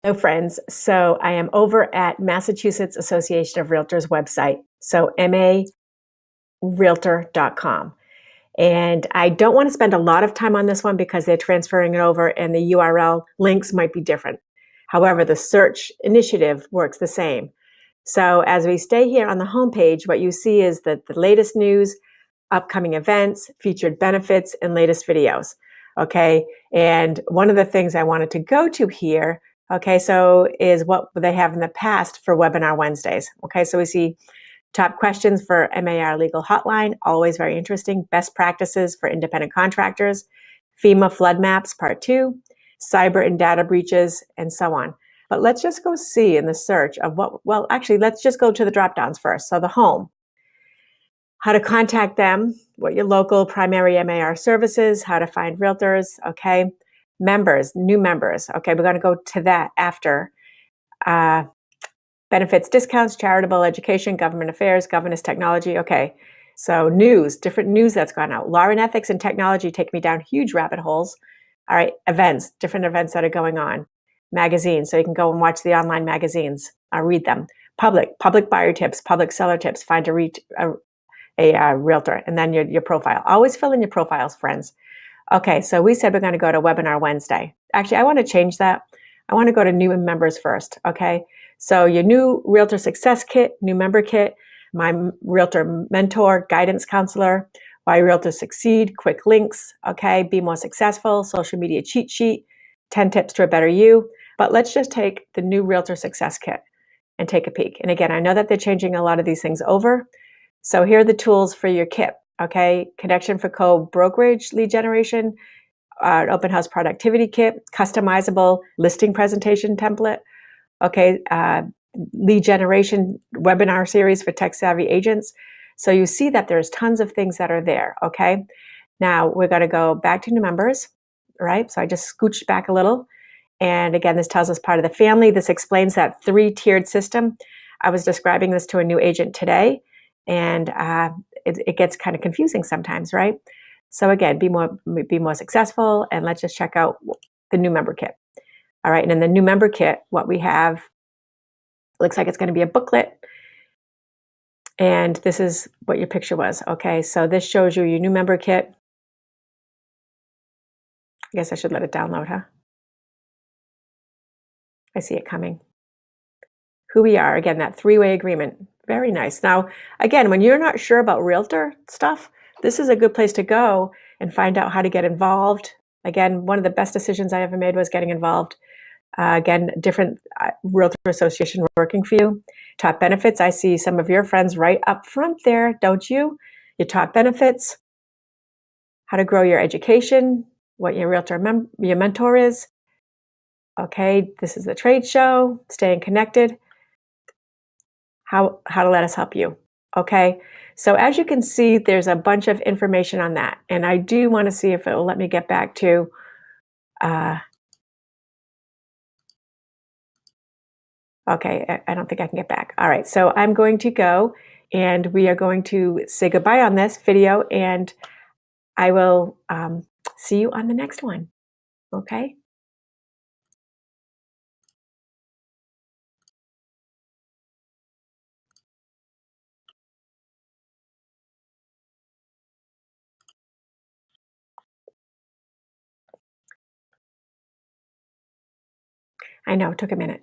Hello, friends. So I am over at Massachusetts Association of Realtors website, so marealtor.com. And I don't want to spend a lot of time on this one because they're transferring it over and the URL links might be different. However, the search initiative works the same. So as we stay here on the homepage, what you see is that the latest news, upcoming events, featured benefits, and latest videos. Okay. And one of the things I wanted to go to here, okay, so is what they have in the past for Webinar Wednesdays. Okay. So we see top questions for MAR Legal Hotline, always very interesting. Best practices for independent contractors, FEMA flood maps, part 2, cyber and data breaches, and so on. But let's just go see in the search of what, well, actually, let's just go to the drop downs first. So the home, how to contact them, what your local primary MAR services, how to find realtors, okay? Members, new members, okay, we're gonna go to that after. Benefits, discounts, charitable, education, government affairs, governance, technology, okay. So news, different news that's gone out. Law and ethics and technology take me down huge rabbit holes. All right, events, different events that are going on. Magazines, so you can go and watch the online magazines, read them. Public buyer tips, public seller tips, find a realtor, and then your profile. Always fill in your profiles, friends. Okay, so we said we're going to go to Webinar Wednesday. Actually, I want to change that. I want to go to new members first, okay? So your new Realtor Success Kit, new member kit, my Realtor Mentor, Guidance Counselor, Why Realtors Succeed, quick links, okay? Be more successful, social media cheat sheet, 10 tips to a better you. But let's just take the new Realtor Success Kit and take a peek. And again, I know that they're changing a lot of these things over. So here are the tools for your kit, okay? Connection for co-brokerage lead generation, an open house productivity kit, customizable listing presentation template, okay? Lead generation webinar series for tech-savvy agents. So you see that there's tons of things that are there, okay? Now we're gonna go back to new members, right? So I just scooched back a little. And again, this tells us part of the family. This explains that 3-tiered system. I was describing this to a new agent today, and it gets kind of confusing sometimes, right? So again, be more successful, and let's just check out the new member kit. All right, and in the new member kit, what we have looks like it's going to be a booklet, and this is what your picture was. Okay, so this shows you your new member kit. I guess I should let it download, huh? I see it coming. Who we are, again, that 3-way agreement. Very nice. Now, again, when you're not sure about realtor stuff, this is a good place to go and find out how to get involved. Again, one of the best decisions I ever made was getting involved. Again, different realtor association working for you. Top benefits, I see some of your friends right up front there, don't you? Your top benefits, how to grow your education, what your realtor your mentor is. Okay, this is the trade show, staying connected. How to let us help you, okay? So as you can see, there's a bunch of information on that. And I do want to see if it will let me get back to, okay, I don't think I can get back. All right, so I'm going to go and we are going to say goodbye on this video, and I will see you on the next one, okay? I know, it took a minute.